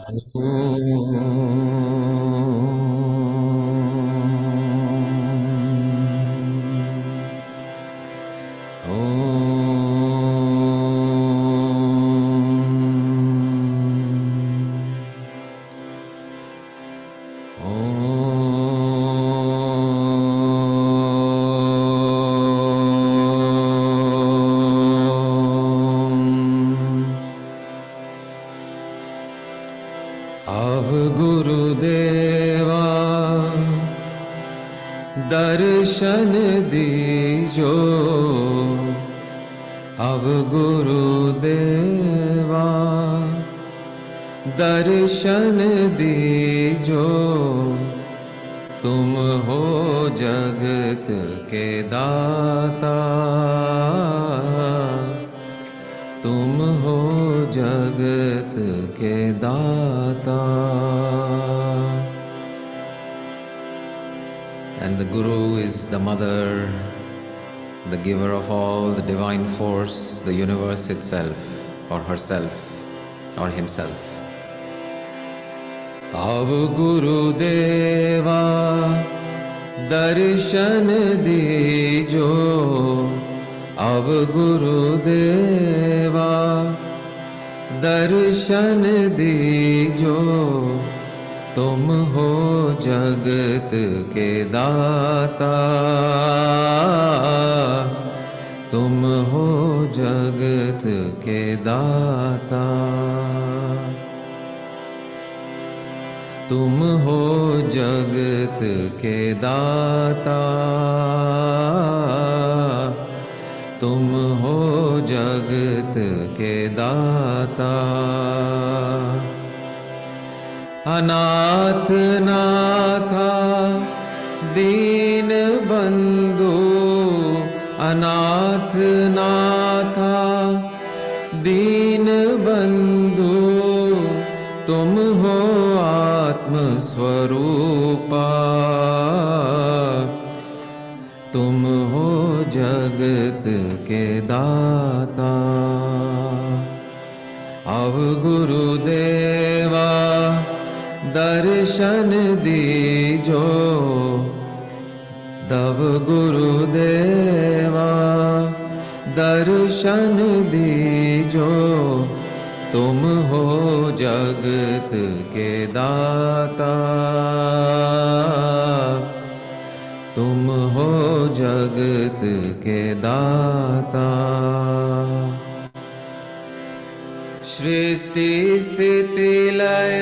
अब गुरुदेवा दर्शन दीजो, अब गुरुदेवा दर्शन दीजो, तुम हो जगत के दाता, तुम हो जगत के दाता. And the Guru is the mother, the giver of all, the divine force, the universe itself, or herself, or himself. Av Guru Deva darshan dijo, Av Guru Deva darshan dijo, तुम हो जगत के दाता, तुम हो जगत के दाता, तुम हो जगत के दाता, तुम हो जगत के दाता. अनाथ नाथा दीन बंधु, अनाथ नाथा दीन बंधु, तुम हो आत्म स्वरूपा, तुम हो जगत के दाता. अब गुरुदेवा दर्शन दीजो, तब गुरुदेवा दर्शन दीजो, तुम हो जगत के दाता, तुम हो जगत के दाता. सृष्टि स्थिति लय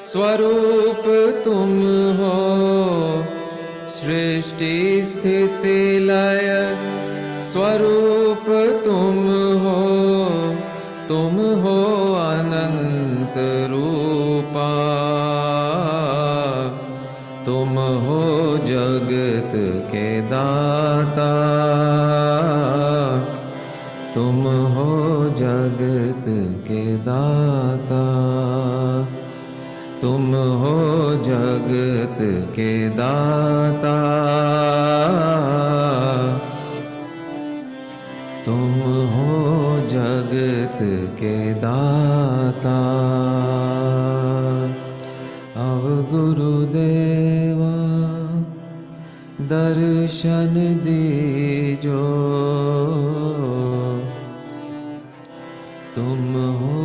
स्वरूप तुम हो, सृष्टि स्थिति लय स्वरूप तुम हो, तुम हो अनंत रूपा, तुम हो जगत के दाता, तुम हो जगत के दाता, तुम हो जगत के दाता, तुम हो जगत के दाता. अब गुरुदेवा दर्शन दीजो, तुम हो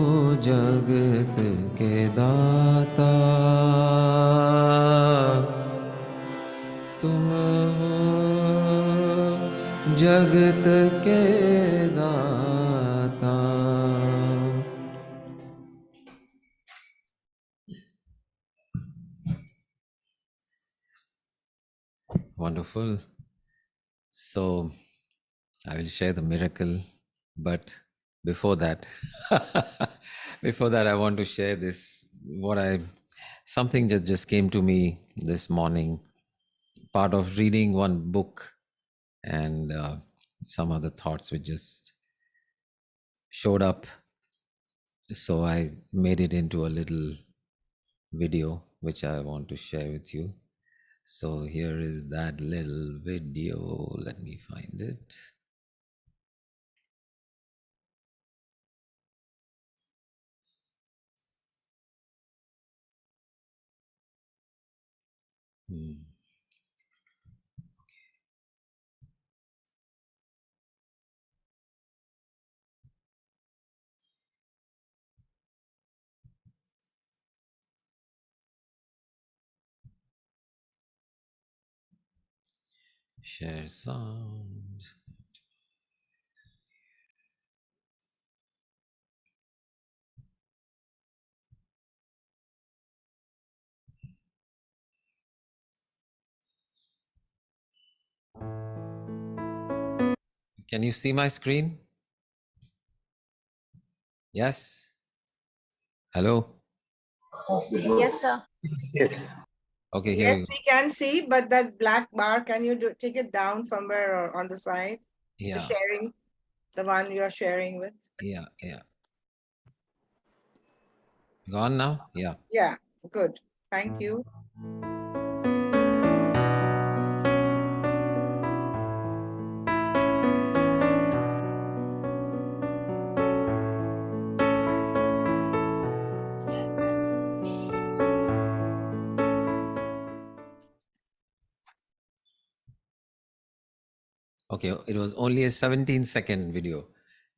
जगत के दाता, तुम हो जगत के दाता. Wonderful. So I will share the miracle, but before that, before that, I want to share this. Something just came to me this morning. Part of reading one book, and some other thoughts which just showed up. So I made it into a little video which I want to share with you. So here is that little video. Let me find it. Share sound. Can you see my screen? Yes. Hello. Yes, sir. Yes. Okay, here we Yes, go. we can see, but that black bar, can you take it down somewhere or on the side? The Yeah. sharing, the one you are sharing with. Yeah. Gone now? Yeah. Yeah, good. Thank you. Okay, it was only a 17-second video.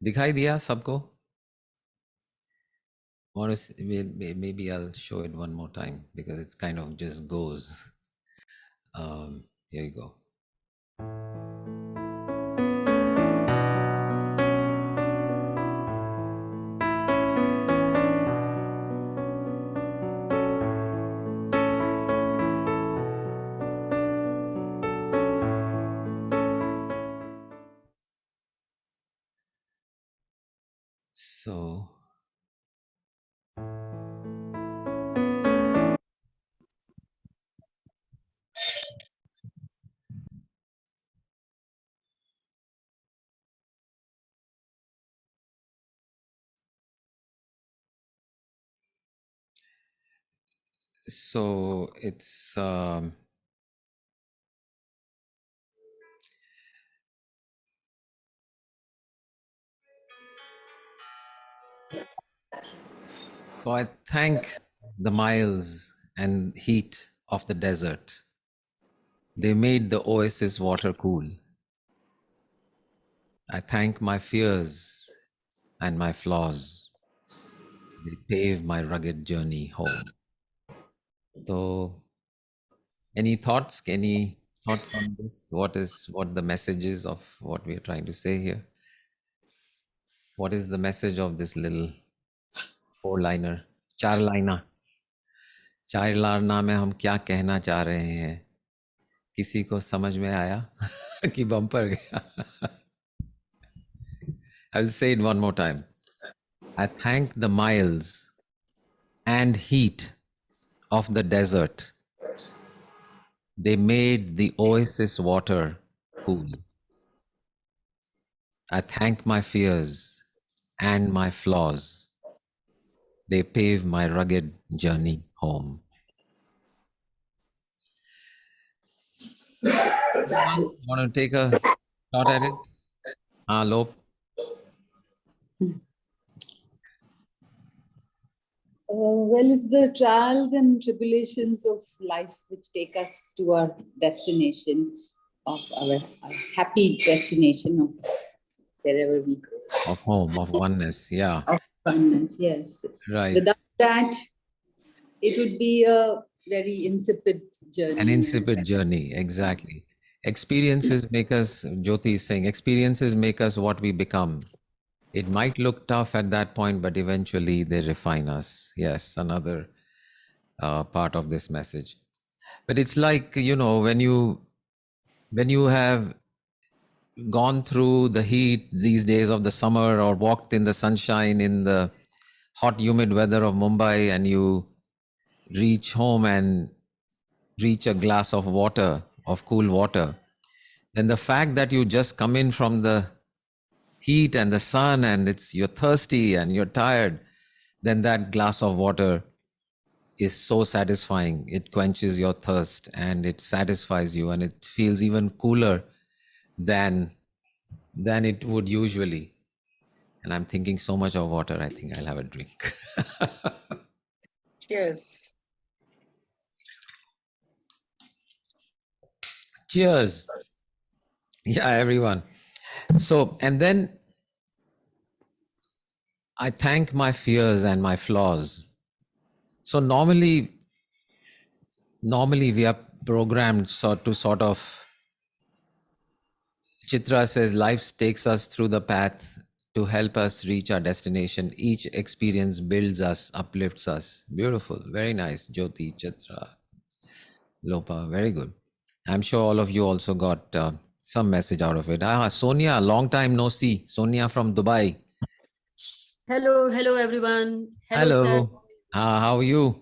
Dikhai diya sabko? Maybe I'll show it one more time because it's kind of just goes. Here you go. So it's so I thank the miles and heat of the desert. They made the oasis water cool. I thank my fears and my flaws. They pave my rugged journey home. So any thoughts? Any thoughts on this? What the message is of what we are trying to say here? What is the message of this little four-liner, चार लाइना में हम क्या कहना चाह रहे हैं? किसी को समझ में आया कि बम्पर गया? I'll say it one more time. I thank the miles and heat of the desert. They made the oasis water cool. I thank my fears and my flaws. They pave my rugged journey home. Anyone want to take a shot at it? Lop. Well, it's the trials and tribulations of life which take us to our destination, of our happy destination of wherever we go. Of home, of oneness, yeah. Of oneness, yes. Right. Without that, it would be a very insipid journey. An insipid journey, exactly. Experiences make us, Jyoti is saying, experiences make us what we become. It might look tough at that point, but eventually they refine us. Yes, another part of this message. But it's like, when you have gone through the heat these days of the summer or walked in the sunshine in the hot, humid weather of Mumbai, and you reach home and reach a glass of water, of cool water, then the fact that you just come in from the heat and the sun and you're thirsty and you're tired, then that glass of water is so satisfying. It quenches your thirst and it satisfies you, and it feels even cooler than it would usually. And I'm thinking so much of water, I think I'll have a drink. Cheers. Cheers. Yeah, everyone. So, and then I thank my fears and my flaws. So normally we are programmed to sort of, Chitra says, life takes us through the path to help us reach our destination. Each experience builds us, uplifts us. Beautiful. Very nice. Jyoti, Chitra, Lopa. Very good. I'm sure all of you also got some message out of it. Sonia, long time no see. Sonia from Dubai. Hello everyone. Hello, sir. Hello. How are you?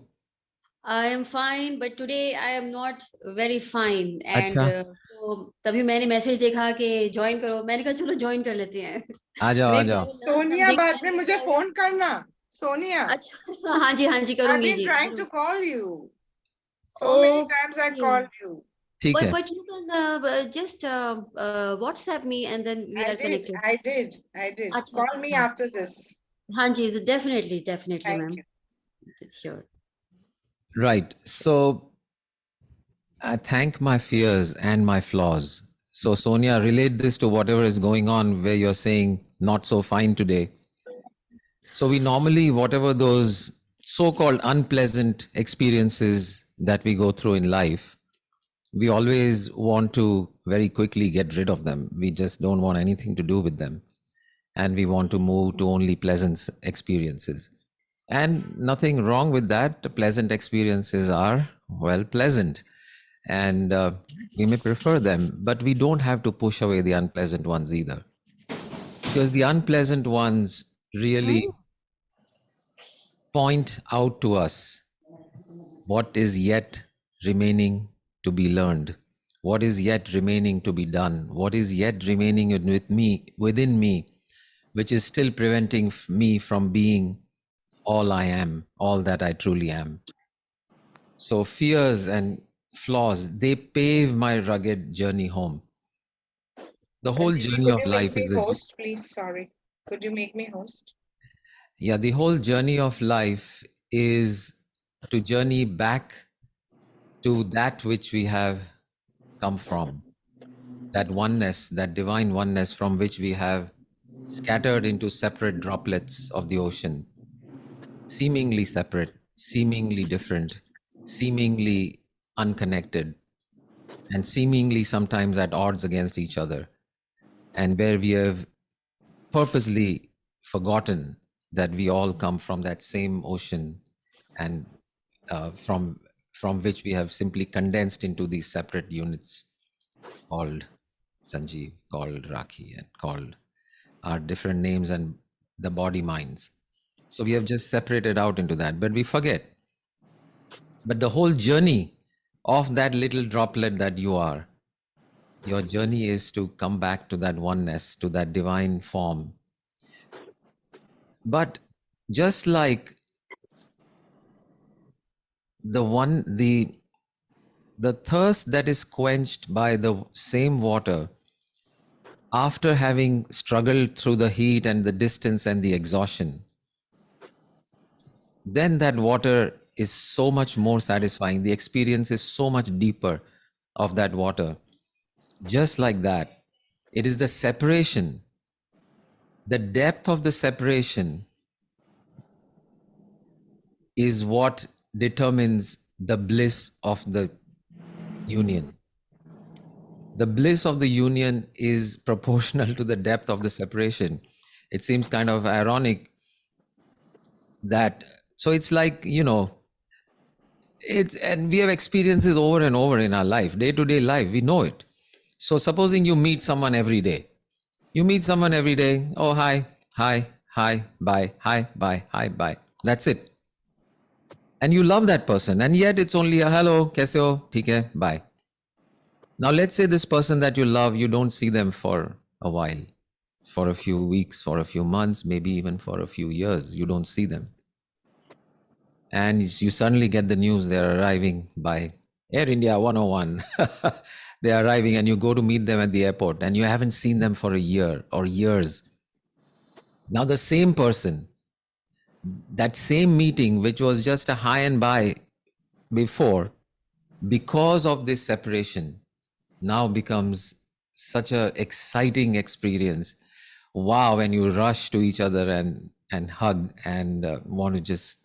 I am fine, but today I am not very fine. And अच्छा, so तभी मैंने message देखा कि join करो. मैंने कहा चलो join कर लेते हैं. आ जाओ, आ Maybe I जाओ. will learn सोनिया, something बाद में and मुझे maybe I will. फोन करना. Sonia, अच्छा हाँ जी I've करूंगी been ji. trying to call you. So many times I Okay. called you. ठीक है. But you can just WhatsApp me and then we are connected. I did. अच्छा Call अच्छा me अच्छा. after this. हाँ जी, definitely Thank ma'am. you. Sure. Right. So I thank my fears and my flaws. So Sonia, relate this to whatever is going on where you're saying not so fine today. So we normally, whatever those so-called unpleasant experiences that we go through in life, we always want to very quickly get rid of them. We just don't want anything to do with them. And we want to move to only pleasant experiences. And nothing wrong with that. Pleasant experiences are, well, pleasant. And we may prefer them, but we don't have to push away the unpleasant ones either. Because the unpleasant ones really point out to us what is yet remaining to be learned, what is yet remaining to be done, what is yet remaining within me, which is still preventing me from being all I am, all that I truly am. So fears and flaws, they pave my rugged journey home. The whole Sanjivji, journey could of you make life me is host, please? Sorry. Could you make me host? the whole journey of life is to journey back to that which we have come from, that oneness, that divine oneness from which we have scattered into separate droplets of the ocean, seemingly separate, seemingly different, seemingly unconnected, and seemingly sometimes at odds against each other, and where we have purposely forgotten that we all come from that same ocean, and from which we have simply condensed into these separate units called Sanjeev, called Rakhi, and called our different names and the body minds. So we have just separated out into that, but we forget. But the whole journey of that little droplet that you are, your journey is to come back to that oneness, to that divine form. But just like the thirst that is quenched by the same water after having struggled through the heat and the distance and the exhaustion, then that water is so much more satisfying. The experience is so much deeper of that water. Just like that, it is the separation, the depth of the separation is what determines the bliss of the union. The bliss of the union is proportional to the depth of the separation. It seems kind of ironic that, so it's like, and we have experiences over and over in our life, day to day life, we know it. So supposing you meet someone every day, oh, hi, bye, hi, bye, hi, bye. That's it. And you love that person, and yet it's only a hello, kaise ho, theek hai, bye. Now let's say this person that you love, you don't see them for a while, for a few weeks, for a few months, maybe even for a few years, you don't see them. And you suddenly get the news they're arriving by Air India 101. They're arriving, and you go to meet them at the airport, and you haven't seen them for a year or years. Now the same person, that same meeting, which was just a hi and bye before, because of this separation, now becomes such a exciting experience. Wow, when you rush to each other and hug and want to just,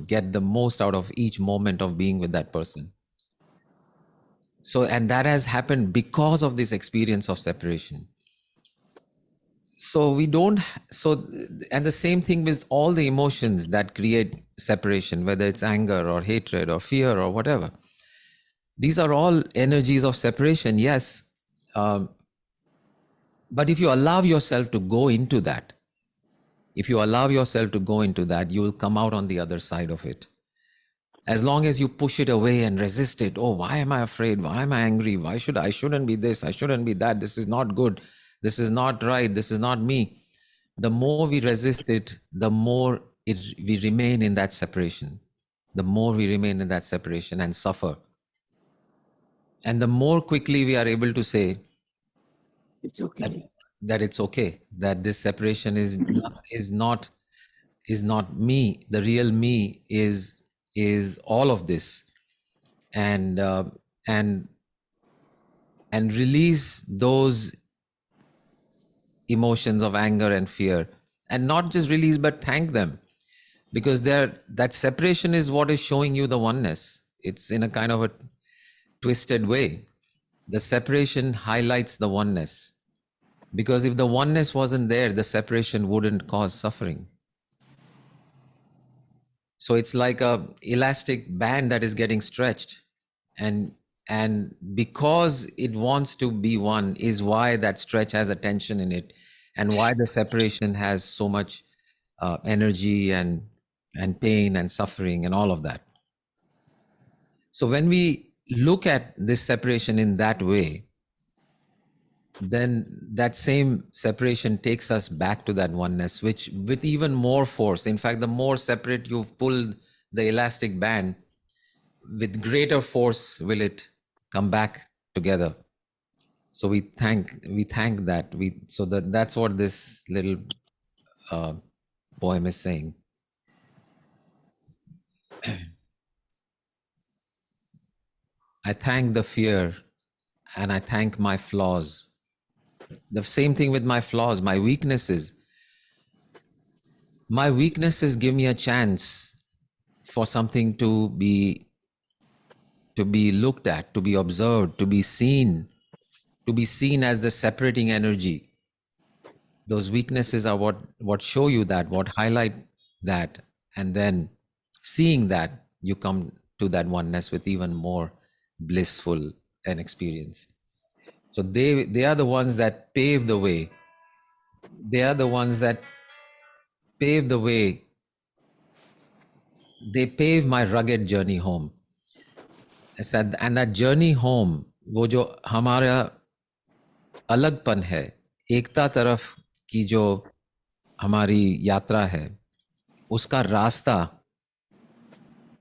get the most out of each moment of being with that person. So, and that has happened because of this experience of separation. So we don't, so, and the same thing with all the emotions that create separation, whether it's anger or hatred or fear or whatever. These are all energies of separation, yes. But if you allow yourself to go into that, you will come out on the other side of it. As long as you push it away and resist it, oh, why am I afraid? Why am I angry? I shouldn't be this, I shouldn't be that, this is not good, this is not right, this is not me. The more we resist it, the more we remain in that separation. The more we remain in that separation and suffer. And the more quickly we are able to say, It's okay. that it's okay, that this separation is not me. The real me is all of this, and release those emotions of anger and fear, and not just release but thank them, because that separation is what is showing you the oneness. It's in a kind of a twisted way. The separation highlights the oneness, because if the oneness wasn't there, the separation wouldn't cause suffering. So it's like a elastic band that is getting stretched, and because it wants to be one is why that stretch has a tension in it, and why the separation has so much energy and pain and suffering and all of that. So when we look at this separation in that way, then that same separation takes us back to that oneness, which with even more force. In fact, the more separate you've pulled the elastic band, with greater force will it come back together. So we thank that. That's what this little poem is saying. I thank the fear and I thank my flaws. The same thing with my flaws, my weaknesses. My weaknesses give me a chance for something to be looked at, to be observed, to be seen as the separating energy. Those weaknesses are what show you that, what highlight that, and then seeing that, you come to that oneness with even more blissful an experience. So they are the ones that pave the way. They are the ones that pave the way. They pave my rugged journey home. I said, and that journey home, वो जो हमारा अलगपन है, एकता तरफ की जो हमारी यात्रा है, उसका रास्ता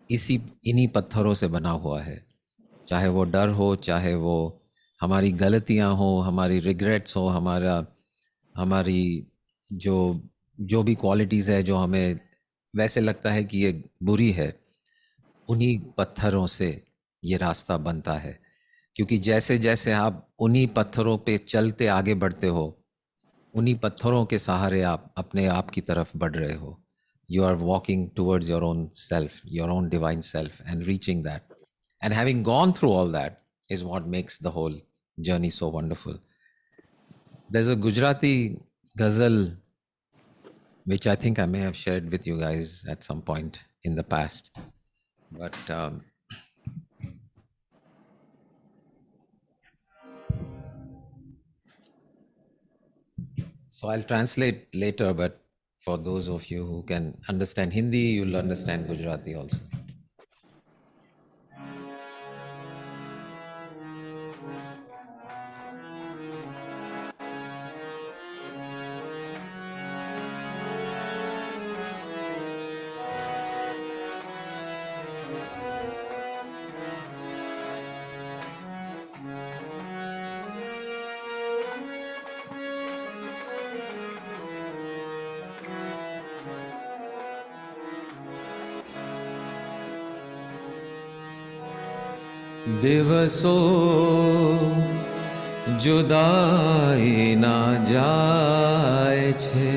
इन्हीं पत्थरों से बना हुआ है. चाहे वो डर हो, चाहे वो हमारी गलतियां हो, हमारी रिग्रेट्स हो, हमारी जो भी क्वालिटीज़ है जो हमें वैसे लगता है कि ये बुरी है, उन्हीं पत्थरों से ये रास्ता बनता है. क्योंकि जैसे जैसे आप उन्हीं पत्थरों पे चलते आगे बढ़ते हो, उन्हीं पत्थरों के सहारे आप अपने आप की तरफ बढ़ रहे हो. You are walking towards your own self, your own divine self, and reaching that. And having gone through all that is what makes the whole journey so wonderful. There's a Gujarati ghazal, which I think I may have shared with you guys at some point in the past. But so I'll translate later, but for those of you who can understand Hindi, you'll understand Gujarati also. दिवसो जुदाई ना जाए छे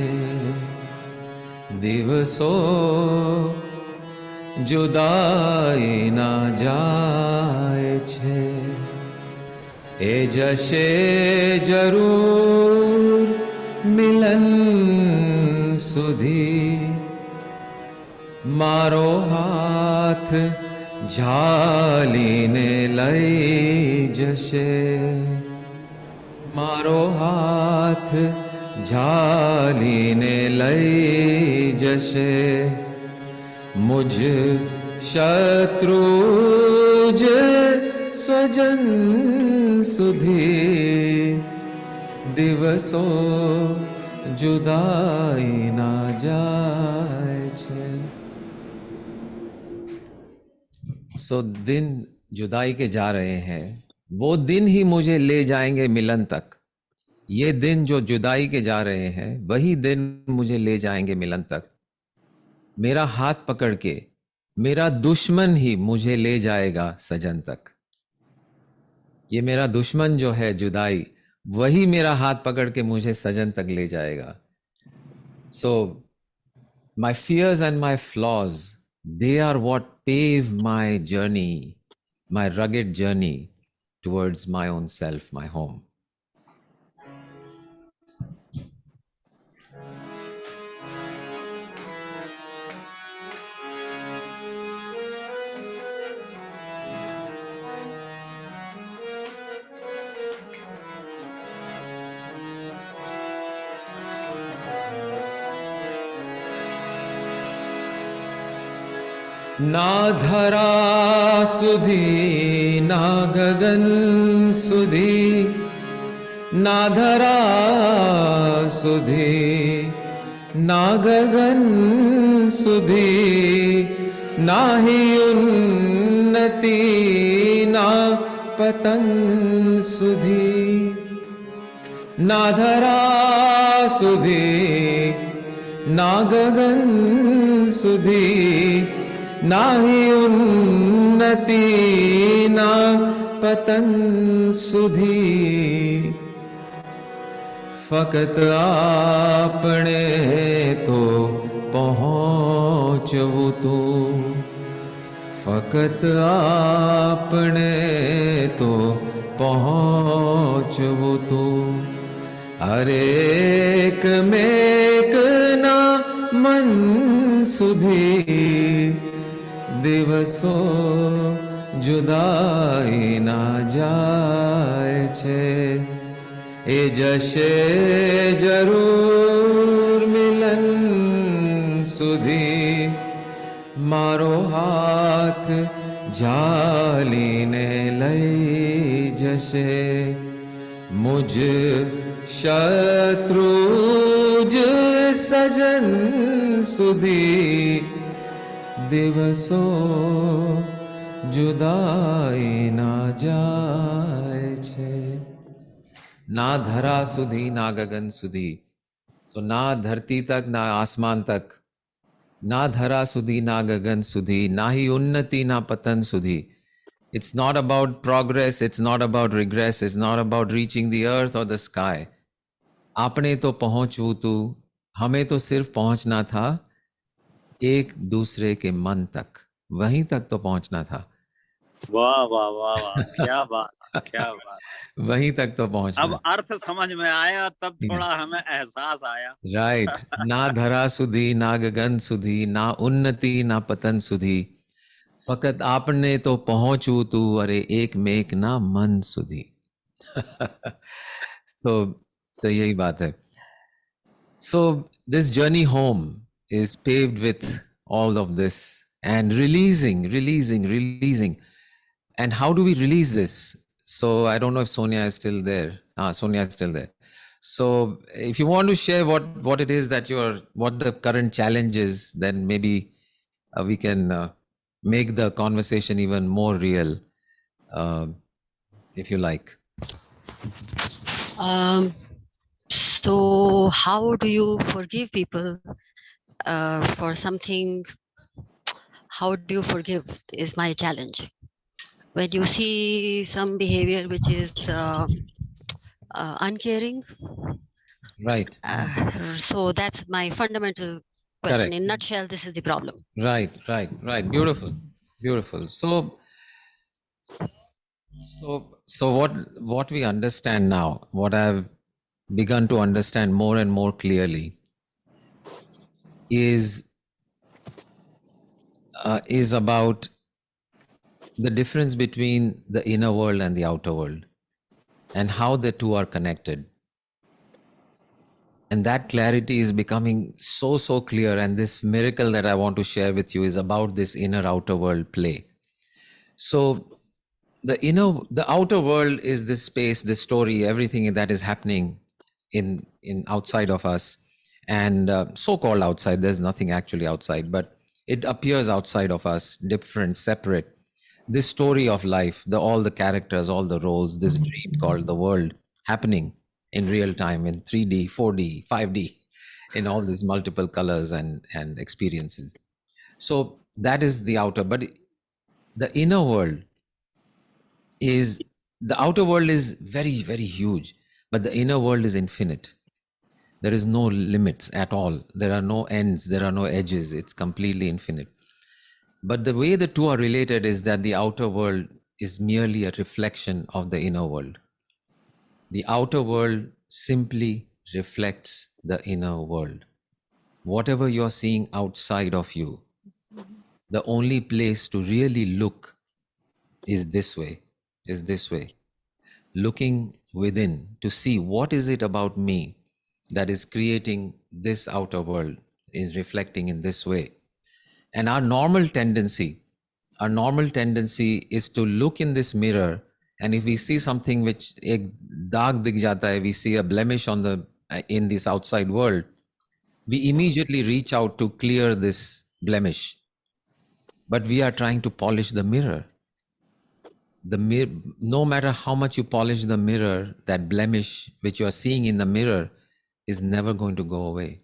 दिवसो जुदाई ना जाए छे ए जशे जरूर मिलन सुधी मारो हाथ झालीने लई जशे मारो हाथ झालीने लई जशे मुझ शत्रु स्वजन सुधी दिवसो जुदाई ना जाए छे। सो दिन जुदाई के जा रहे हैं, वो दिन ही मुझे ले जाएंगे मिलन तक। ये दिन जो जुदाई के जा रहे हैं वही दिन मुझे ले जाएंगे मिलन तक। मेरा हाथ पकड़ के मेरा दुश्मन ही मुझे ले जाएगा सजन तक। ये मेरा दुश्मन जो है जुदाई, वही मेरा हाथ पकड़ के मुझे सजन तक ले जाएगा। सो my fears and my flaws, they are what pave my journey, my rugged journey towards my own self, my home. ना धरा सुधी ना गगन सुधी ना धरा सुधी ना गगन सुधी ना ही उन्नति ना पतन सुधी ना धरा सुधी ना गगन सुधी ना ही उन्नति ना पतन सुधी फकत आपने तो पहुँचवू तू फकत आपने तो पहुँचवू तू हरेक मेक ना मन सुधी दिवसो जुदाई ना जाए छे ए जशे जरूर मिलन सुधी मारो हाथ झालीने लई जशे मुझ शत्रु सजन सुधी दिवसो जुदाई ना जाए छे। ना धरा सुधी ना गगन सुधी, सो ना धरती तक ना आसमान तक, ना धरा सुधी ना गगन सुधी, ना ही उन्नति ना पतन सुधी। It's not about progress, it's not about regress, it's not about reaching the earth or the sky. आपने तो पहुंचू तू, हमें तो सिर्फ पहुंचना था एक दूसरे के मन तक, वहीं तक तो पहुंचना था। वाह वाह वाह वाह, क्या बात क्या बात। वहीं तक तो पहुंचना। अब अर्थ समझ में आया, तब थोड़ा हमें एहसास आया। राइट। ना धरा सुधी ना गगन सुधी, ना उन्नति ना पतन सुधी, फकत आपने तो पहुंचू तू, अरे एक मेक ना मन सुधी। so यही बात है। So this journey home is paved with all of this and releasing. And how do we release this? So I don't know if Sonia is still there. Sonia is still there. So if you want to share what it is that what the current challenge is, then maybe we can make the conversation even more real, if you like. So how do you forgive people for something? How do you forgive is my challenge. When you see some behavior which is uncaring. Right. So that's my fundamental question. Correct. In nutshell, this is the problem. Right. Beautiful. Beautiful. So what we understand now, what I've begun to understand more and more clearly is about the difference between the inner world and the outer world, and how the two are connected. And that clarity is becoming so clear. And this miracle that I want to share with you is about this inner outer world play. So the outer world is this space, this story, everything that is happening in outside of us, and so-called outside. There's nothing actually outside, but it appears outside of us, different, separate. This story of life, all the characters, all the roles, this dream called the world, happening in real time, in 3D, 4D, 5D, in all these multiple colors and experiences. So that is the outer. But the inner world is, the outer world is very, very huge, but the inner world is infinite. There is no limits at all. There are no ends. There are no edges. It's completely infinite. But the way the two are related is that the outer world is merely a reflection of the inner world. The outer world simply reflects the inner world. Whatever you're seeing outside of you, the only place to really look is this way, looking within to see what is it about me that is creating this outer world, is reflecting in this way. And our normal tendency is to look in this mirror, and if we see something which ek daag dikh jata hai, we see a blemish on the in this outside world, we immediately reach out to clear this blemish. But we are trying to polish the mirror. No matter how much you polish the mirror, that blemish which you are seeing in the mirror is never going to go away.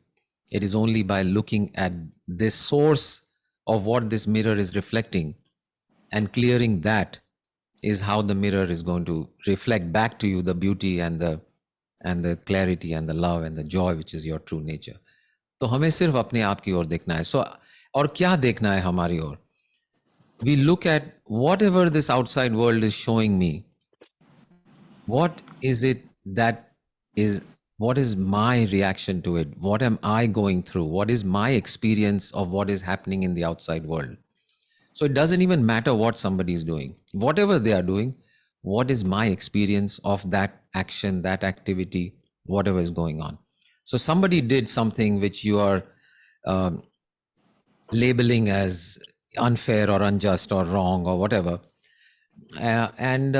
It is only by looking at this source of what this mirror is reflecting and clearing that is how the mirror is going to reflect back to you the beauty and the clarity and the love and the joy which is your true nature. तो हमें सिर्फ अपने आप की ओर देखना है. So और क्या देखना है हमारी ओर? We look at whatever this outside world is showing me. What is it that is, what is my reaction to it? What am I going through? What is my experience of what is happening in the outside world? So it doesn't even matter what somebody is doing. Whatever they are doing, what is my experience of that action, that activity, whatever is going on? So somebody did something which you are labeling as unfair or unjust or wrong or whatever. And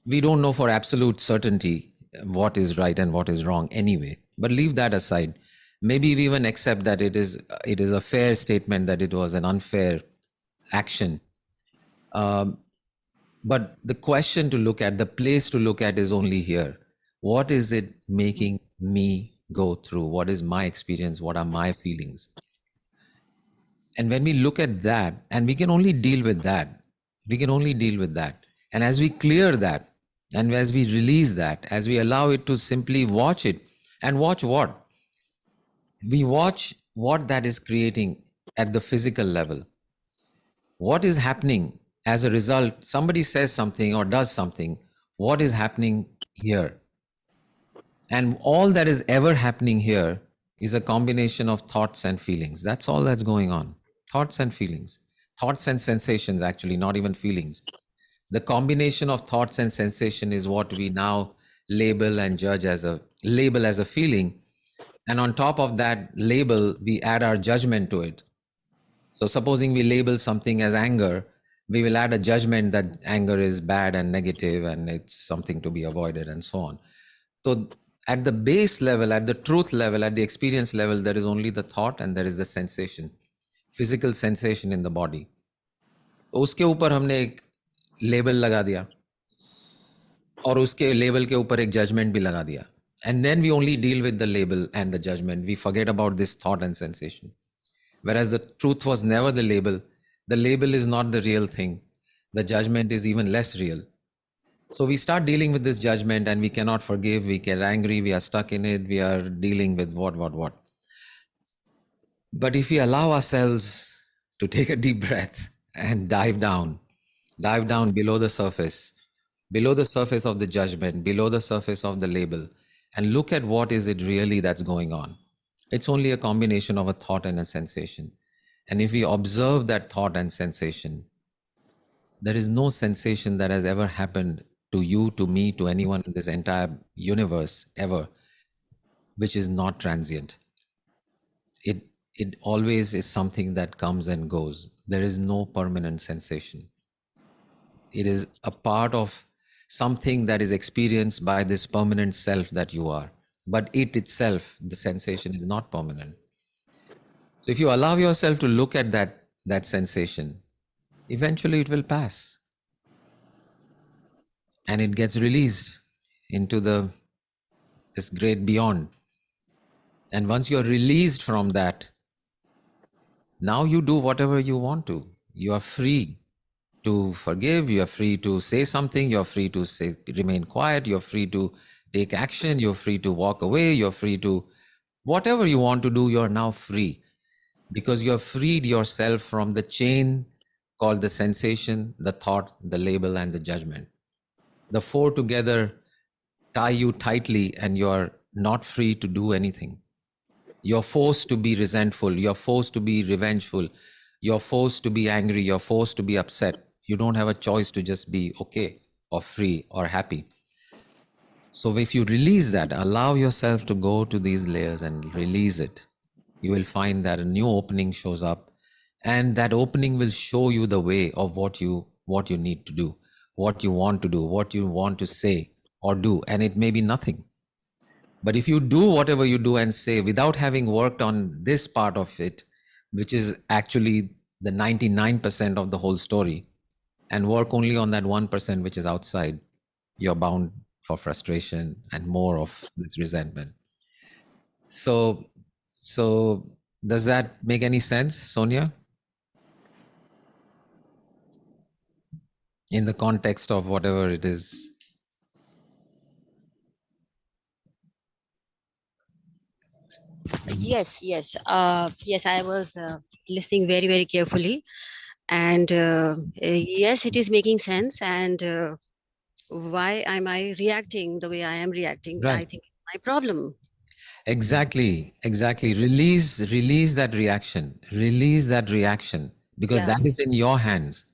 we don't know for absolute certainty what is right and what is wrong anyway. But leave that aside. Maybe we even accept that it is a fair statement that it was an unfair action. But the question to look at, the place to look at is only here. What is it making me go through? What is my experience? What are my feelings? And when we look at that, and we can only deal with that, And as we clear that, and as we release that, as we allow it to simply watch it, and watch what? We watch what that is creating at the physical level. What is happening as a result? Somebody says something or does something. What is happening here? And all that is ever happening here is a combination of thoughts and feelings. That's all that's going on. Thoughts and feelings. Thoughts and sensations, actually, not even feelings. The combination of thoughts and sensation is what we now label and judge as a feeling. And on top of that label, we add our judgment to it. So supposing we label something as anger, we will add a judgment that anger is bad and negative and it's something to be avoided and so on. So at the base level, at the truth level, at the experience level, there is only the thought and there is the sensation, physical sensation in the body. तो उसके ऊपर हमने एक label लगा दिया और उसके label के ऊपर एक जजमेंट भी लगा दिया. And then we only deal with the label and the judgment. We forget about this thought and sensation. Whereas the truth was never the label. The label is not the real thing. The judgment is even less real. So we start dealing with this judgment and we cannot forgive, we get angry, we are stuck in it, we are dealing with what. But if we allow ourselves to take a deep breath and dive down below the surface of the judgment, below the surface of the label, and look at what is it really that's going on. It's only a combination of a thought and a sensation. And if we observe that thought and sensation, there is no sensation that has ever happened to you, to me, to anyone in this entire universe ever, which is not transient. It always is something that comes and goes. There is no permanent sensation. It is a part of something that is experienced by this permanent self that you are. But it itself, the sensation, is not permanent. So if you allow yourself to look at that sensation, eventually it will pass. And it gets released into this great beyond. And once you're released from that, now you do whatever you want to. You are free to forgive, you are free to say something, you're free to remain quiet, you're free to take action, you're free to walk away, you're free to whatever you want to do, you're now free. Because you're freed yourself from the chain called the sensation, the thought, the label, and the judgment. The four together tie you tightly and you're not free to do anything. You're forced to be resentful, you're forced to be revengeful, you're forced to be angry, you're forced to be upset. You don't have a choice to just be okay or free or happy. So if you release that, allow yourself to go to these layers and release it, you will find that a new opening shows up, and that opening will show you the way of what you need to do, what you want to do, what you want to say or do. And it may be nothing. But if you do whatever you do and say without having worked on this part of it, which is actually the 99% of the whole story, and work only on that 1% which is outside, you're bound for frustration and more of this resentment. So does that make any sense, Sonia? In the context of whatever it is. Yes, yes. Yes, I was listening very, very carefully. And yes, it is making sense. And why am I reacting the way I am reacting? Right. I think it's my problem. Exactly. Release that reaction. Because that is in your hands.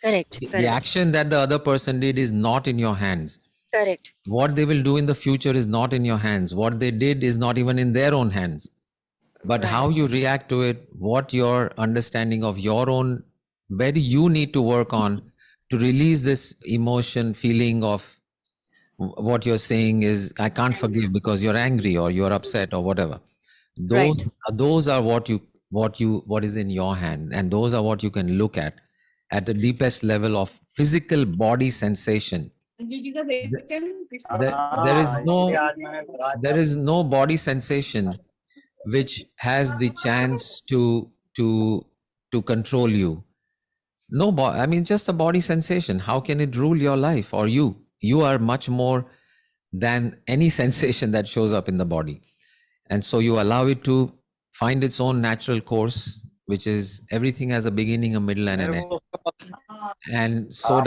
Correct. The action that the other person did is not in your hands. Correct. What they will do in the future is not in your hands. What they did is not even in their own hands. But Right. how you react to it, what your understanding of your own, where do you need to work on to release this emotion, feeling of what you're saying is, I can't forgive because you're angry or you're upset or whatever. Those are what is in your hand, and those are what you can look at the deepest level of physical body sensation. There is no body sensation which has the chance to control you. No, I mean, just a body sensation. How can it rule your life or you? You are much more than any sensation that shows up in the body. And so you allow it to find its own natural course, which is everything has a beginning, a middle, and an end. And so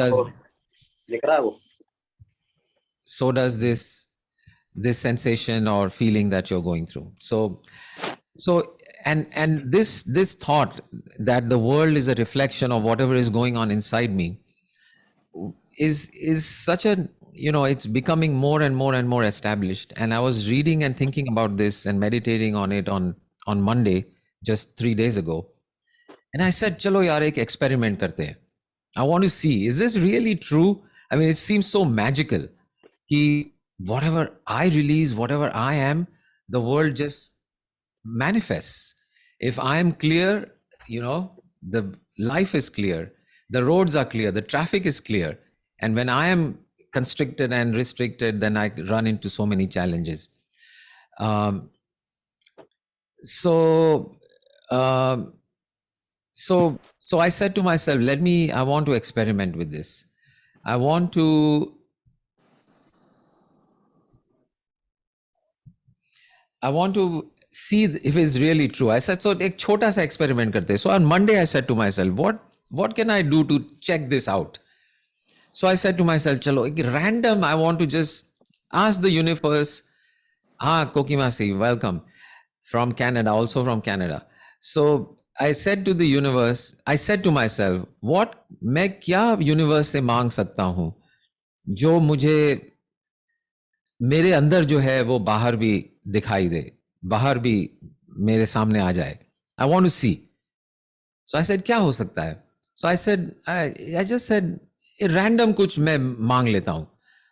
does this sensation or feeling that you're going through. So and this thought that the world is a reflection of whatever is going on inside me is such a, it's becoming more and more and more established. And I was reading and thinking about this and meditating on it on Monday, just 3 days ago. And I said, chalo yaar, ek experiment karte hain. I want to see, is this really true? I mean, it seems so magical. Whatever I release, whatever I am, the world just manifests. If I am clear, the life is clear, the roads are clear, the traffic is clear. And when I am constricted and restricted, then I run into so many challenges. So I said to myself, I want to experiment with this. I want to I want to see if it's really true. I said, so एक छोटा सा experiment करते. So on Monday I said to myself, what can I do to check this out? So I said to myself, chalo, एक random, I want to just ask the universe. Kokimasi, welcome from Canada, also from Canada. So I said to the universe, I said to myself, मैं क्या universe से मांग सकता हूँ जो मुझे मेरे अंदर जो है वो बाहर भी दिखाई दे, बाहर भी मेरे सामने आ जाए. I want to see. So I said, क्या हो सकता है? So I said, I just said, random कुछ मैं मांग लेता हूँ.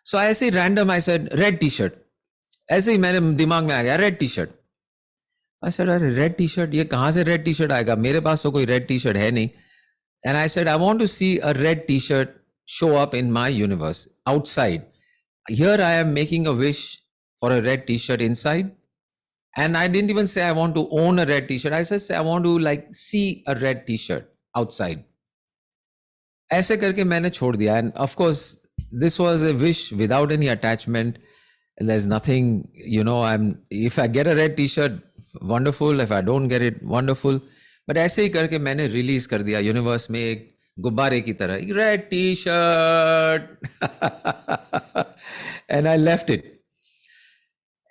So ऐसे ही random I said, red t-shirt. ऐसे ही मेरे दिमाग में आ गया, red t-shirt. I said, अरे red t-shirt, ये कहाँ से red t-shirt आएगा? मेरे पास तो कोई red t-shirt है नहीं. And I said, I want to see a red t-shirt show up in my universe, outside. Here I am making a wish for a red t-shirt inside. And I didn't even say I want to own a red t-shirt. I just say I want to like see a red t-shirt outside. ऐसे करके मैंने छोड़ दिया. And of course, this was a wish without any attachment. There's nothing, if I get a red t-shirt, wonderful. If I don't get it, wonderful. But ऐसे ही करके मैंने release कर दिया universe में एक गुब्बारे की तरह, red t-shirt. And I left it.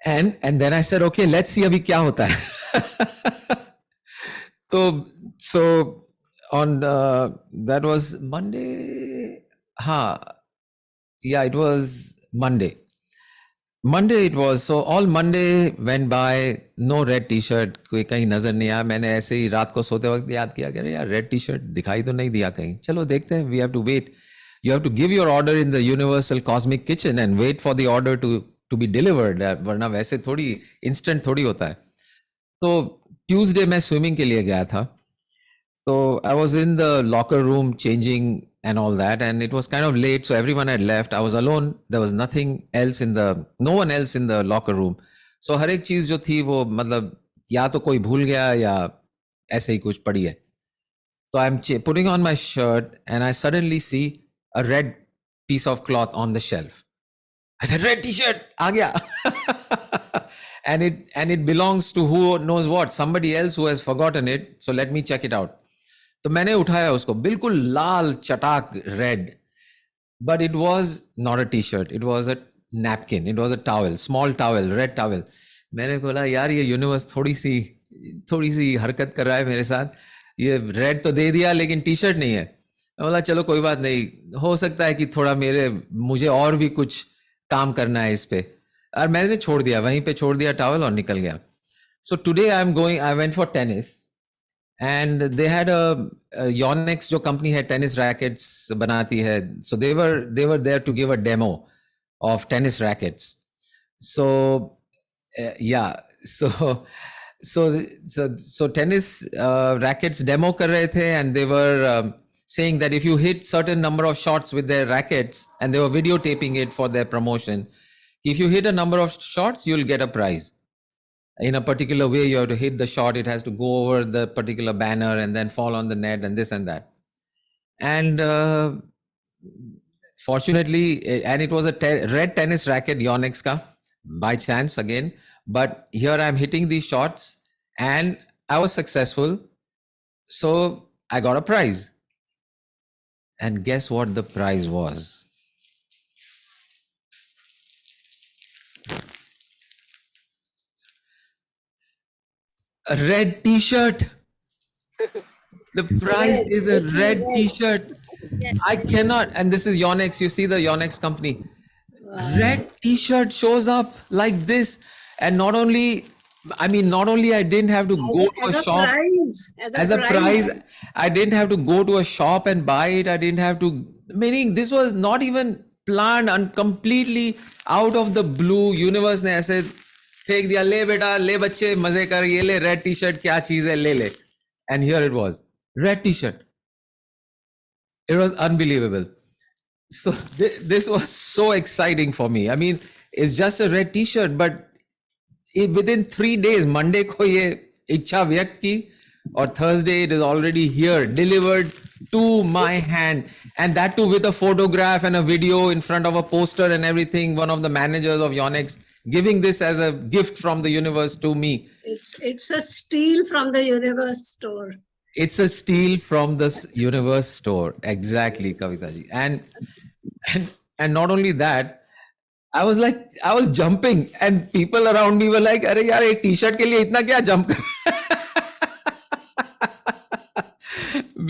And then I said, okay, let's see अभी क्या होता है. So on that was Monday. It was Monday. Monday it was. So all Monday went by, no red t-shirt, कोई कहीं नजर नहीं आया. मैंने ऐसे ही रात को सोते वक्त याद किया कि यार red t-shirt दिखाई तो नहीं दिया कहीं. चलो देखते हैं. We have to wait. You have to give your order in the universal cosmic kitchen and wait for the order to be delivered. वरना वैसे थोड़ी instant थोड़ी होता है. तो Tuesday मैं swimming के लिए गया था. So I was in the locker room changing and all that, and it was kind of late, so everyone had left. I was alone. There was no one else in the locker room. So हर एक चीज जो थी वो मतलब या तो कोई भूल गया या ऐसे ही कुछ पड़ी है. So I'm putting on my shirt and I suddenly see a red piece of cloth on the shelf. I said, red t-shirt, aa gaya. and it belongs to who knows what, somebody else who has forgotten it. So let me check it out. तो मैंने उठाया उसको, बिल्कुल लाल चटाक red, but it was not a t-shirt. It was a napkin. It was a towel, small towel, red towel. मैंने बोला यार ये universe थोड़ी सी हरकत कर रहा है मेरे साथ. ये रेड तो दे दिया लेकिन टी शर्ट नहीं है. बोला चलो कोई बात नहीं, हो सकता है कि थोड़ा मुझे और भी कुछ काम करना है इस पे. और मैंने छोड़ दिया, वहीं पे छोड़ दिया टॉवल और निकल गया. So today I went for tennis and they had a Yonex जो कंपनी है टेनिस रैकेट्स बनाती है. So they were there to give a demo of tennis rackets. So so tennis rackets demo कर रहे थे, and they were saying that if you hit certain number of shots with their rackets, and they were videotaping it for their promotion, if you hit a number of shots you'll get a prize. In a particular way you have to hit the shot, it has to go over the particular banner and then fall on the net and this and that. And fortunately, and it was a red tennis racket, Yonex ka, by chance again. But here I'm hitting these shots and I was successful. So I got a prize. And guess what the prize was? A red t-shirt. The prize is a red t-shirt. I cannot, and this is Yonex, you see the Yonex company. Red t-shirt shows up like this. And not only I didn't have to go to a shop as a prize. I didn't have to go to a shop and buy it. I didn't have to, meaning this was not even planned, and completely out of the blue. Universe ने ऐसे फेंक दिया, ले बेटा, ले बच्चे मजे कर, ये ले red t-shirt, क्या चीज है, ले ले. And here it was, red t-shirt. It was unbelievable. So this was so exciting for me. I mean, it's just a red t-shirt, but within 3 days, Monday को ये इच्छा व्यक्त की, और Thursday it is already here, delivered to my hand, and that too with a photograph and a video in front of a poster and everything. One of the managers of Yonex giving this as a gift from the universe to me. It's a steal from the universe store. It's a steal from the universe store. Exactly, Kavita ji. And not only that, I was jumping, and people around me were like, "Arey yaar, ek t-shirt ke liye itna kya jump?"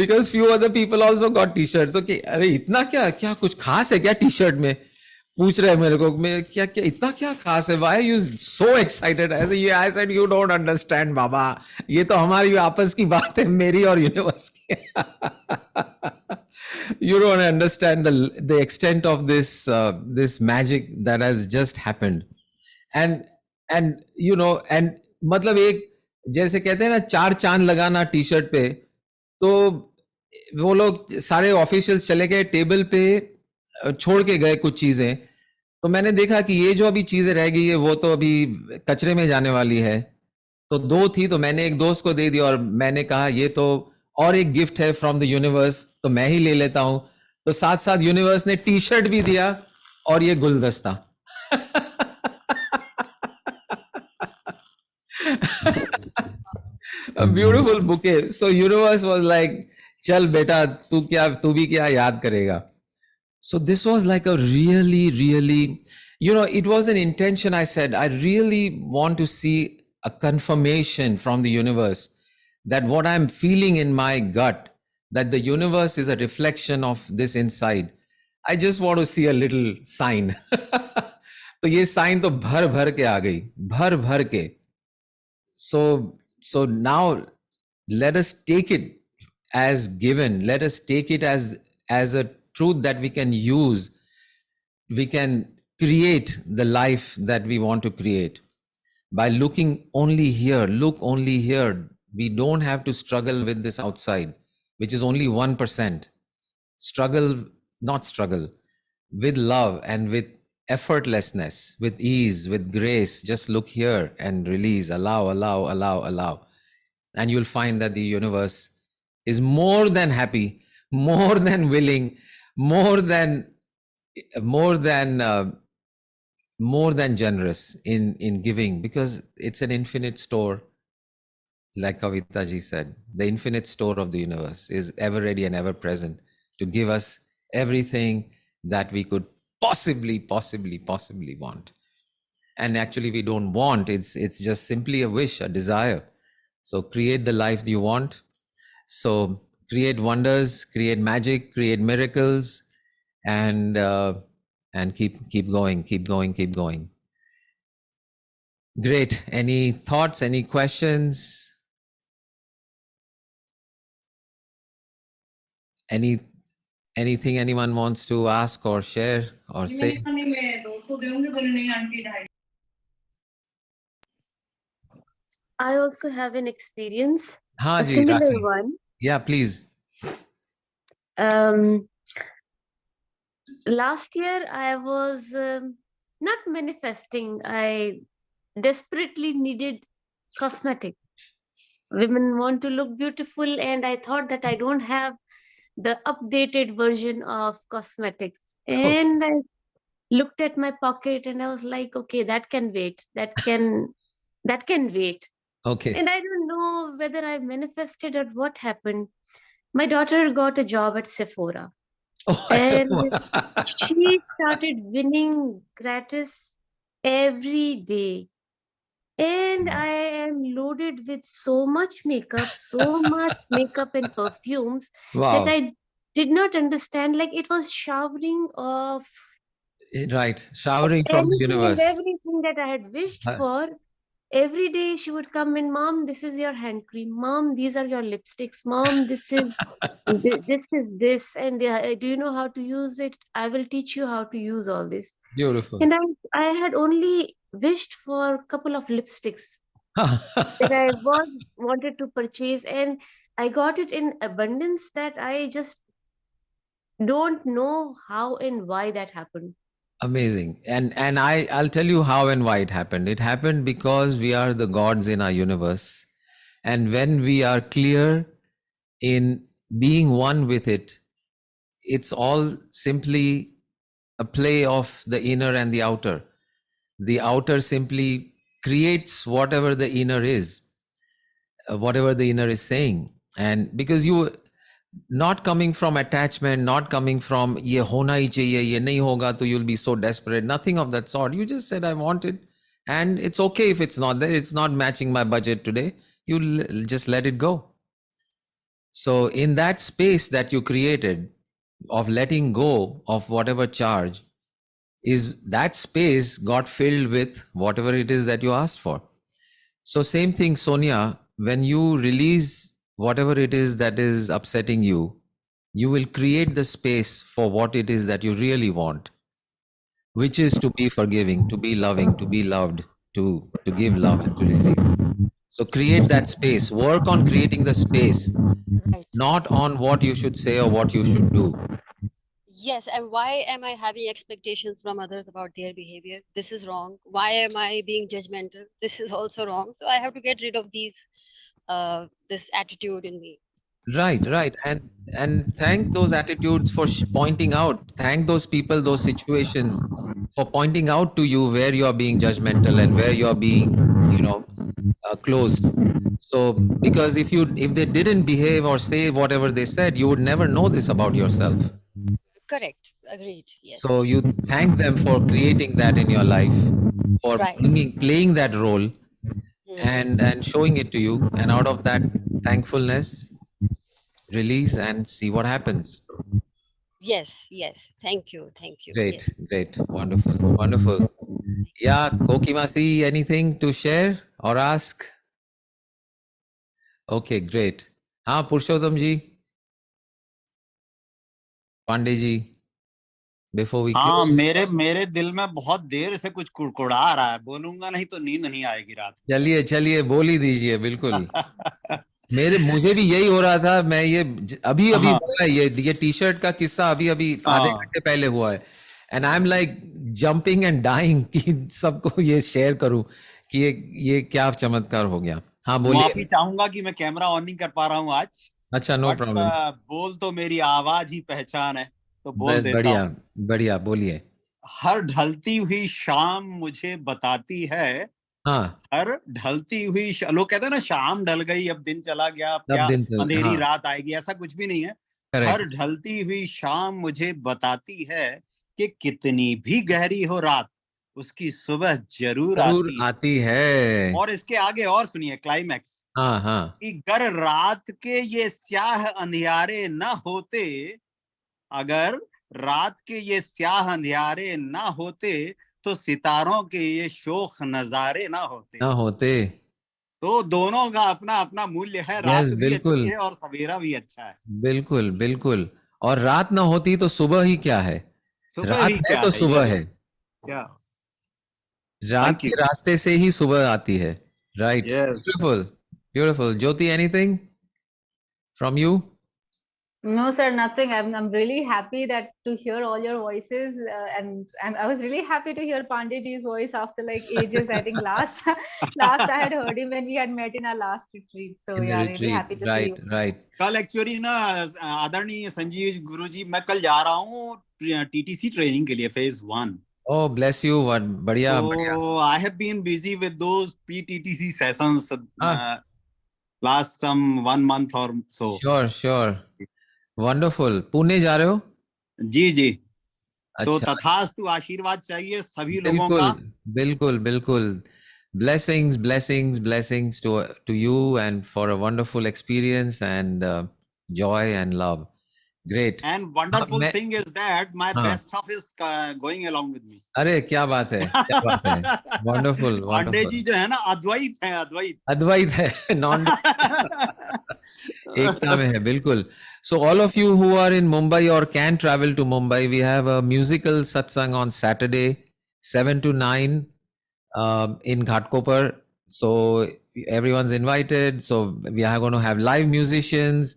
Because few other people also got t-shirts. Okay, अरे इतना क्या कुछ खास है क्या t-shirt में? पूछ रहे हैं मेरे को, मैं क्या इतना क्या खास है? Why are you so excited? I said you don't understand, बाबा. ये तो हमारी आपस की बात है, मेरी और यूनिवर्स की. You don't understand the extent of this magic that has just happened. And you know, and मतलब एक जैसे कहते हैं ना 4 चांद लगाना टी-शर्ट पे, तो वो लोग सारे ऑफिशियल्स चले गए, टेबल पे छोड़ के गए कुछ चीजें. तो मैंने देखा कि ये जो अभी चीजें रह गई है वो तो अभी कचरे में जाने वाली है. तो 2 थी, तो मैंने एक दोस्त को दे दी और मैंने कहा ये तो और एक गिफ्ट है फ्रॉम द यूनिवर्स, तो मैं ही ले लेता हूं. तो साथ साथ यूनिवर्स ने टी-शर्ट भी दिया और ये गुलदस्ता. A beautiful bouquet. So universe was like, चल बेटा, तू भी क्या याद करेगा. So this was like a really, you know, it was an intention. I said, I really want to see a confirmation from the universe that what I'm feeling in my gut, that the universe is a reflection of this inside. I just want to see a little sign. तो ये sign तो भर के आ गई, भर के. So now let us take it as given. Let us take it as a truth that we can use. We can create the life that we want to create by looking only here. Look only here. We don't have to struggle with this outside, which is only 1%. Not struggle, with love and with effortlessness, with ease, with grace. Just look here and release, allow. And you'll find that the universe is more than happy, more than willing, more than generous in giving, because it's an infinite store. Like Kavita ji said, the infinite store of the universe is ever ready and ever present to give us everything that we could possibly want. And actually we don't want, it's just simply a wish, a desire. So create the life you want. So create wonders, create magic, create miracles, and keep going. Great. Any thoughts, any questions? Anything anyone wants to ask or share or say? I also have an experience, हाँ a ji, similar Rakhi. one. Yeah, please. Last year I was not manifesting. I desperately needed cosmetic. Women want to look beautiful, and I thought that I don't have the updated version of cosmetics. And I looked at my pocket and I was like, okay, that can wait. That can wait. Okay. And I don't know whether I manifested or what happened. My daughter got a job at Sephora. Oh, And she started winning gratis every day. And I am loaded with so much makeup and perfumes Wow. that I did not understand. Like it was showering of Right. Showering from the anything and universe. everything that I had wished for. Every day she would come in, Mom, this is your hand cream. Mom, these are your lipsticks. Mom, this is this. And do you know how to use it? I will teach you how to use all this. Beautiful. And I had only wished for a couple of lipsticks that I wanted to purchase, and I got it in abundance that I just don't know how and why that happened. Amazing. And I'll tell you how and why it happened. It happened because we are the gods in our universe. And when we are clear in being one with it, it's all simply a play of the inner and the outer. the outer simply creates whatever the inner is, whatever the inner is saying. And because you not coming from attachment, not coming from ye hona hi chahiye, ye nahi hoga to you'll be so desperate, nothing of that sort. You just said I want it, and it's okay if it's not there, it's not matching my budget today, you just let it go. So in that space that you created of letting go of whatever charge, is that space got filled with whatever it is that you asked for. So same thing, Sonia, when you release whatever it is that is upsetting you, you will create the space for what it is that you really want, which is to be forgiving, to be loving, to be loved, to give love and to receive. So create that space, work on creating the space, Right. not on what you should say or what you should do. Yes, and why am I having expectations from others about their behavior? This is wrong. Why am I being judgmental? This is also wrong. So I have to get rid of this attitude in me. Right, and thank those attitudes for pointing out. Thank those people, those situations, for pointing out to you where you are being judgmental and where you are being, closed. So, because if they didn't behave or say whatever they said, you would never know this about yourself. Correct. Agreed. Yes. So you thank them for creating that in your life, for Right. playing that role, Hmm. and showing it to you, and out of that thankfulness, release and see what happens. Yes. Yes. Thank you. Thank you. Great, Yes. great, wonderful. Yeah, Kokimasi, anything to share or ask? Okay, great. हाँ पुरुषोत्तम जी, Pandey ji, before we हाँ, close. मेरे दिल में बहुत देर से कुछ कुड़कुड़ा रहा है, बोलूंगा नहीं तो नींद नहीं आएगी रात को। चलिए बोल ही दीजिए, बिल्कुल। मुझे भी यही हो रहा था, मैं ये अभी हाँ। हुआ है, ये टी शर्ट का किस्सा अभी आधे घंटे पहले हुआ है, and I am like jumping and dying कि सबको ये शेयर करूं कि ये क्या चमत्कार हो गया। हाँ बोलिए। माफी चाहूंगा कि मैं कैमरा ऑन नहीं कर पा रहा हूँ आज। अच्छा, नो प्रॉब्लम। बोल तो मेरी आवाज ही पहचान है, तो बोल देता हूँ। बढ़िया बोलिए। हर ढलती हुई शाम मुझे बताती है, हाँ, हर ढलती हुई लोग कहते हैं ना शाम ढल गई अब दिन चला गया, अब क्या अंधेरी रात आएगी, ऐसा कुछ भी नहीं है। हर ढलती हुई शाम मुझे बताती है कि कितनी भी गहरी हो रात, उसकी सुबह जरूर आती है। और इसके आगे और सुनिए क्लाइमैक्स। कि अगर रात के ये स्याह अंधियारे न होते, अगर रात के ये स्याह अंधियारे ना होते, तो सितारों के ये शोख नजारे ना होते। तो दोनों का अपना अपना मूल्य है। रात भी अच्छी है और सवेरा भी अच्छा है। बिल्कुल। और रात ना होती तो सुबह ही क्या है, रात है तो सुबह है। क्या रात के रास्ते से ही सुबह आती है। Right, beautiful. Jyoti, anything from you? No, sir, nothing. I'm really happy that to hear all your voices, and I was really happy to hear Pandeyji's voice after like ages. I think last I had heard him when we had met in our last retreat. So yeah, really happy to see you. Right. कल actually ना आदरणीय संजीव गुरुजी, मैं कल जा रहा हूँ TTC training के लिए फेज 1। Oh, bless you. बढ़िया। So I have been busy with those PTTC sessions last 1 month or so. Sure. Wonderful. Pune जा रहे हो? जी। अच्छा। तो तथास्तु आशीर्वाद चाहिए सभी लोगों का। बिल्कुल। Blessings to you and for a wonderful experience and joy and love. Great. And wonderful thing is that my best half is going along with me. अरे क्या बात है। Wonderful. पांडे जी जो है ना अद्वैत है, नॉन एकता में है, बिल्कुल। So all of you who are in Mumbai or can travel to Mumbai, we have a musical satsang on Saturday 7 to 9 in Ghatkopar. So everyone's invited. So we are going to have live musicians,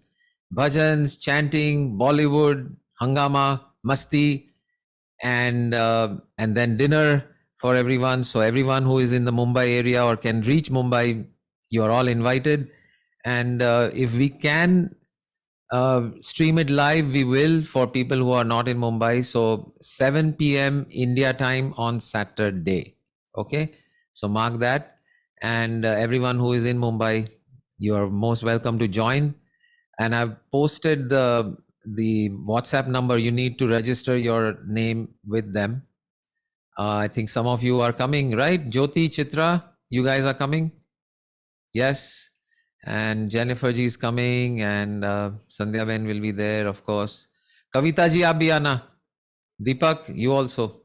bhajans, chanting, Bollywood, hangama, masti, and then dinner for everyone. So everyone who is in the Mumbai area or can reach Mumbai, you are all invited. And if we can stream it live, we will, for people who are not in Mumbai. So 7 p.m. India time on Saturday. Okay, so mark that. And everyone who is in Mumbai, you are most welcome to join. And I've posted the WhatsApp number. You need to register your name with them. I think some of you are coming, right? Jyoti, Chitra, you guys are coming? Yes. And Jennifer ji is coming, and Sandhya Ben will be there, of course. Kavita ji, aap bhi aana. Deepak, you also.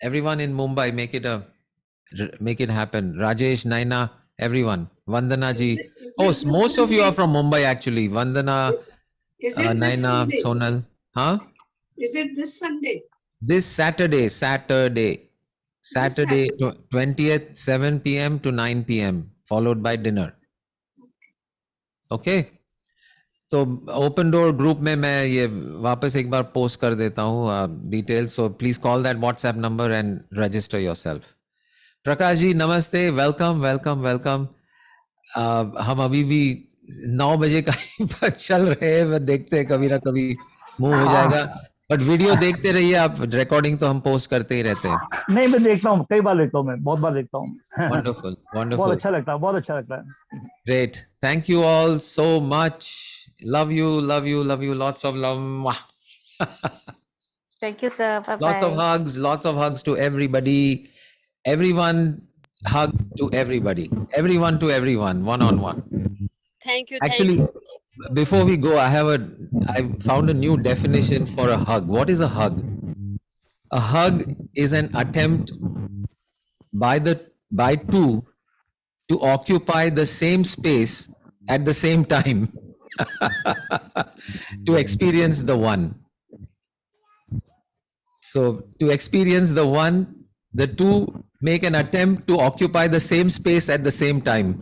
Everyone in Mumbai, make it happen. Rajesh, Naina, everyone. Vandana ji. Most of you are from Mumbai actually. Vandana, Is it this Naina, Sunday? Sonal. Huh? Is it this Sunday? This Saturday, 20th, 7 p.m. to 9 p.m. followed by dinner. Okay. तो open door group में मैं ये वापस एक बार post कर देता हूँ details. So please call that WhatsApp number and register yourself. Prakash ji नमस्ते, वेलकम वेलकम वेलकम. हम अभी भी 9 बजे का पर चल रहे हैं, देखते हैं कभी ना कभी मूव हो जाएगा. बट वीडियो देखते रहिए आप, रिकॉर्डिंग तो हम पोस्ट करते ही रहते हैं. नहीं, मैं देखता हूँ, कई बार देखता हूँ, मैं बहुत बार देखता हूँ. वंडरफुल बहुत वंडरफुल. अच्छा लगता है, बहुत अच्छा लगता है. Great. Thank you all so much. Love you, love you, love you. Lots of love. Mwah. Thank you, sir. Bye-bye. Lots of hugs to everybody. Everyone, hug to everybody. Everyone to everyone, one-on-one. Thank you. Actually, before we go, I found a new definition for a hug. What is a hug? A hug is an attempt by two to occupy the same space at the same time to experience the one. So to experience the one, the two make an attempt to occupy the same space at the same time.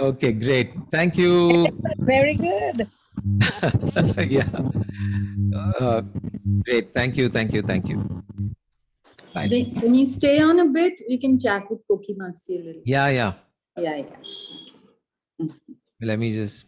Okay, great. Thank you. Very good. Yeah. Great. Thank you. Thank you. Thank you. Bye. Can you stay on a bit? We can chat with Koki Masi a little. Yeah. Yeah. Let me just